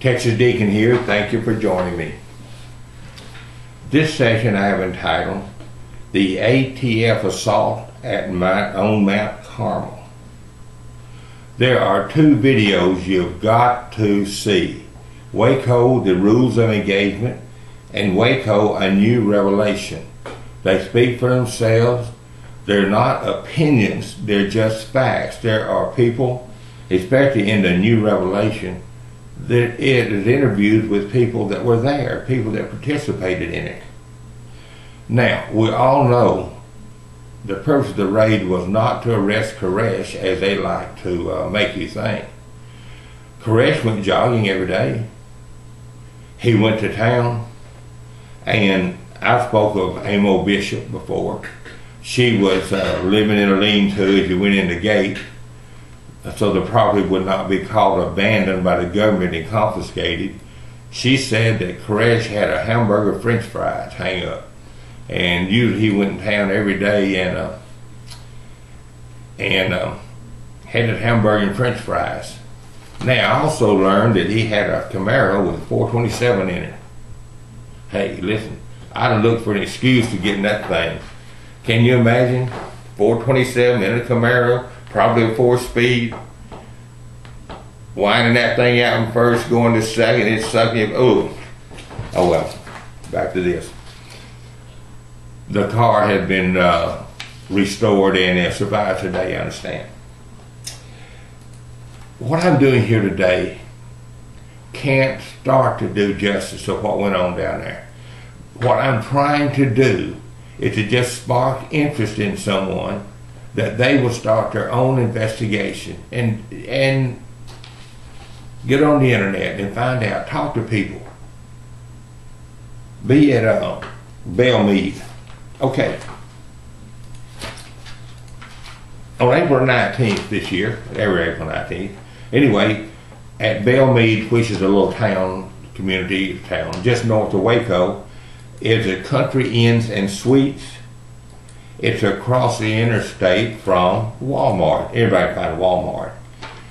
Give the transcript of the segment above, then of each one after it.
Texas Deacon here. Thank you for joining me. This session I have entitled The ATF Assault on Mount Carmel. There are two videos you've got to see. Waco, the rules of engagement, and Waco, a new revelation. They speak for themselves. They're not opinions, they're just facts. There are people, especially in the new revelation, that it is interviews with people that were there, people that participated in it. Now, we all know the purpose of the raid was not to arrest Koresh, as they like to make you think. Koresh went jogging every day. He went to town, and I spoke of Amo Bishop before. She was living in a lean-to as you went in the gate, so the property would not be called abandoned by the government and confiscated. She said that Koresh had a hamburger french fries hang up, and usually he went in town every day and had a hamburger and french fries. Now, I also learned that he had a Camaro with 427 in it. Hey, listen, I'd have looked for an excuse to get in that thing. Can you imagine? 427 in a Camaro, probably a 4-speed, winding that thing out in first, going to second, it's sucking. Oh well, back to this. The car had been restored and it survived today, I understand. What I'm doing here today can't start to do justice to what went on down there. What I'm trying to do is to just spark interest in someone, that they will start their own investigation and get on the internet and find out, talk to people. Be at Belle Meade. Okay. On April 19th this year, every April 19th, anyway, at Belle Meade, which is a little town, community town, just north of Waco, is a Country Inns and Suites. It's across the interstate from Walmart. Everybody finds Walmart.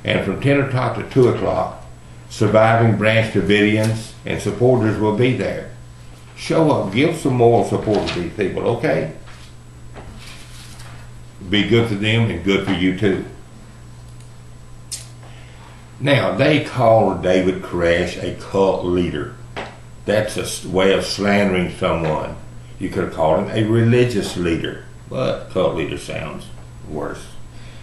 And from 10 o'clock to 2 o'clock, surviving branch Davidians and supporters will be there. Show up, give some moral support to these people, okay? Be good for them and good for you too. Now, they call David Koresh a cult leader. That's a way of slandering someone. You could have called him a religious leader, but cult leader sounds worse.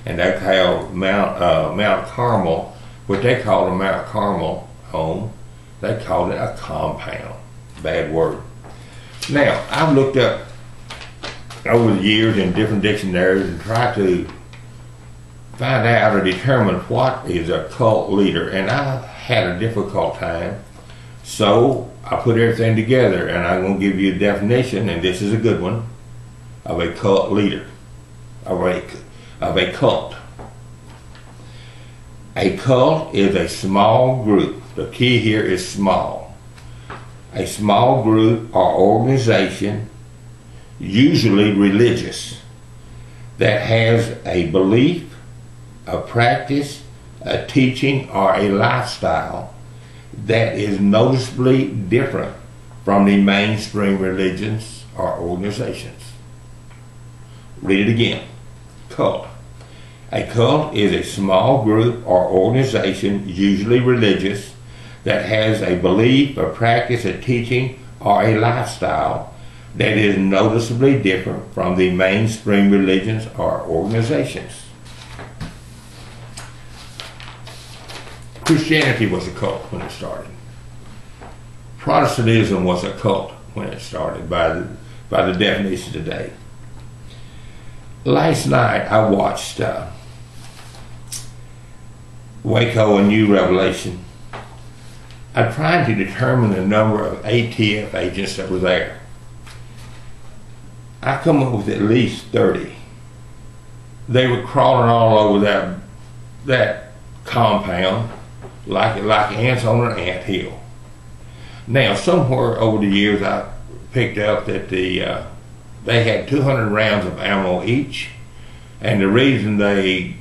And they call Mount Carmel, what they called a Mount Carmel home, they called it a compound. Bad word. Now, I've looked up over the years in different dictionaries and tried to find out or determine what is a cult leader, and I've had a difficult time. So I put everything together, and I'm going to give you a definition, and this is a good one, of a cult leader, of a cult. A cult is a small group. The key here is small. A small group or organization, usually religious, that has a belief, a practice, a teaching, or a lifestyle that is noticeably different from the mainstream religions or organizations. Read it again. Cult. A cult is a small group or organization, usually religious, that has a belief, a practice, a teaching, or a lifestyle that is noticeably different from the mainstream religions or organizations. Christianity was a cult when it started. Protestantism was a cult when it started by the definition today. Last night I watched Waco, a new revelation. I tried to determine the number of ATF agents that were there. I come up with at least 30. They were crawling all over that compound like ants on an anthill. Now, somewhere over the years, I picked up that they had 200 rounds of ammo each, and the reason they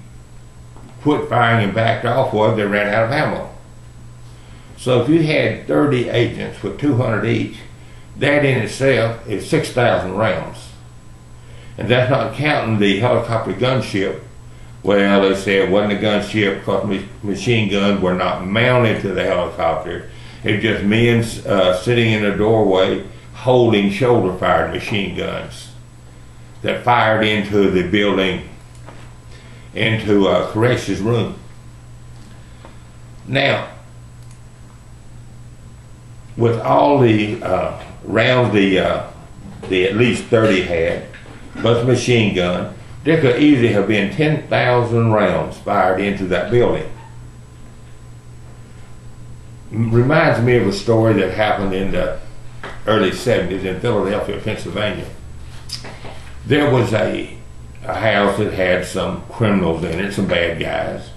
quit firing and backed off was they ran out of ammo. So if you had 30 agents with 200 each, that in itself is 6,000 rounds. And that's not counting the helicopter gunship. Well, they say it wasn't a gunship because machine guns were not mounted to the helicopter. It was just men sitting in a doorway holding shoulder-fired machine guns that fired into the building, into Koresh's room. Now, with all the rounds the at least 30 had, plus machine gun, there could easily have been 10,000 rounds fired into that building. Reminds me of a story that happened in the early 70s in Philadelphia, Pennsylvania. There was a house that had some criminals in it, some bad guys,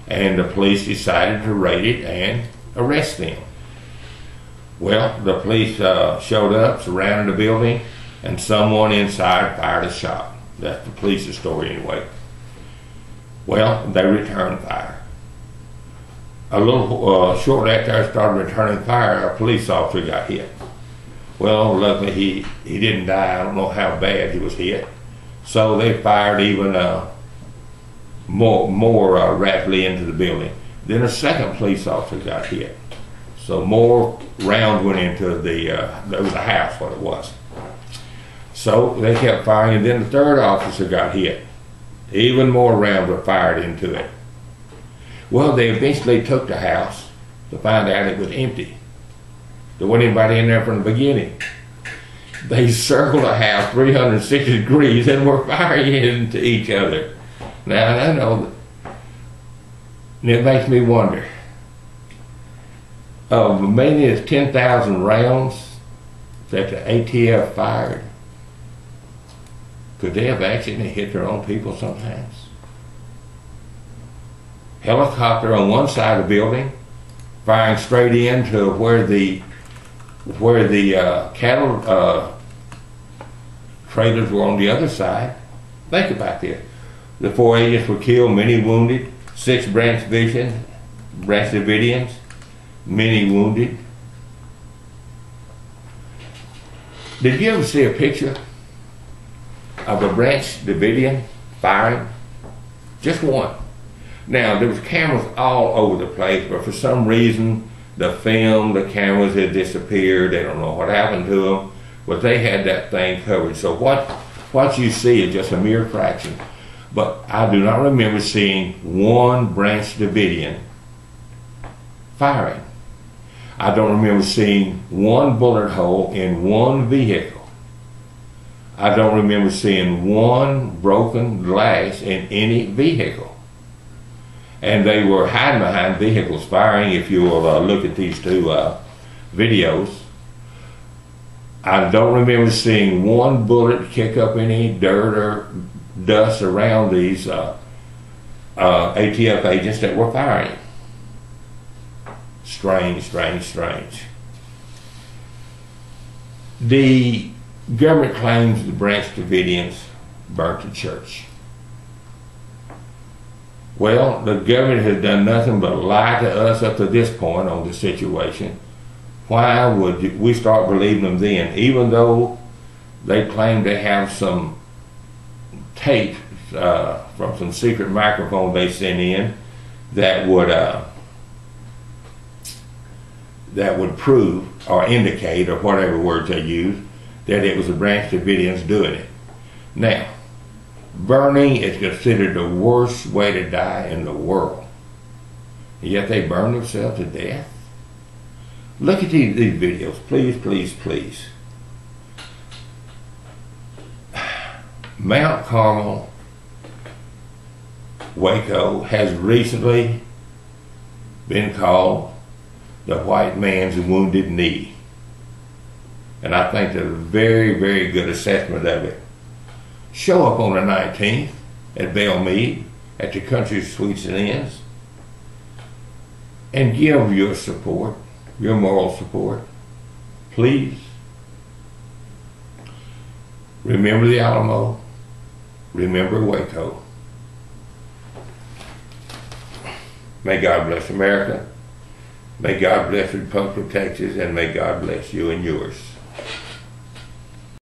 and the police decided to raid it and arrest them. Well, the police showed up, surrounded the building, and someone inside fired a shot. That's the police's story anyway. Well, they returned fire. A little shortly after I started returning fire, a police officer got hit. Well, luckily he didn't die. I don't know how bad he was hit. So they fired even more rapidly into the building. Then a second police officer got hit. So more rounds went into there was a house, what it was. So they kept firing, and then the third officer got hit. Even more rounds were fired into it. Well, they eventually took the house to find out it was empty. There wasn't anybody in there from the beginning. They circled the house 360 degrees and were firing into each other. Now, I know, and it makes me wonder, maybe it's 10,000 rounds that the ATF fired. Could they have accidentally hit their own people sometimes? Helicopter on one side of the building, firing straight into where the cattle trailers were on the other side. Think about this. The 4 agents were killed, many wounded, 6 Branch Davidians, many wounded. Did you ever see a picture of a Branch Davidian firing? Just one. Now, there was cameras all over the place, but for some reason, the cameras had disappeared. They don't know what happened to them, but they had that thing covered. So what you see is just a mere fraction. But I do not remember seeing one Branch Davidian firing. I don't remember seeing one bullet hole in one vehicle. I don't remember seeing one broken glass in any vehicle. And they were hiding behind vehicles firing. If you will look at these two videos, I don't remember seeing one bullet kick up any dirt or dust around these ATF agents that were firing. Strange, strange, strange. The government claims the Branch Davidians burnt the church. Well, the government has done nothing but lie to us up to this point on the situation. Why would we start believing them then, even though they claim they have some tape from some secret microphone they sent in that would prove or indicate, or whatever words they use, that it was the Branch Davidians doing it. Now, burning is considered the worst way to die in the world. And yet they burn themselves to death. Look at these videos, please, please, please. Mount Carmel, Waco, has recently been called the white man's wounded knee. And I think that's a very, very good assessment of it. Show up on the 19th at Belle Meade at the Country Suites and Inns and give your support, your moral support, please. Remember the Alamo, remember Waco. May God bless America. May God bless the Republic of Texas, and may God bless you and yours.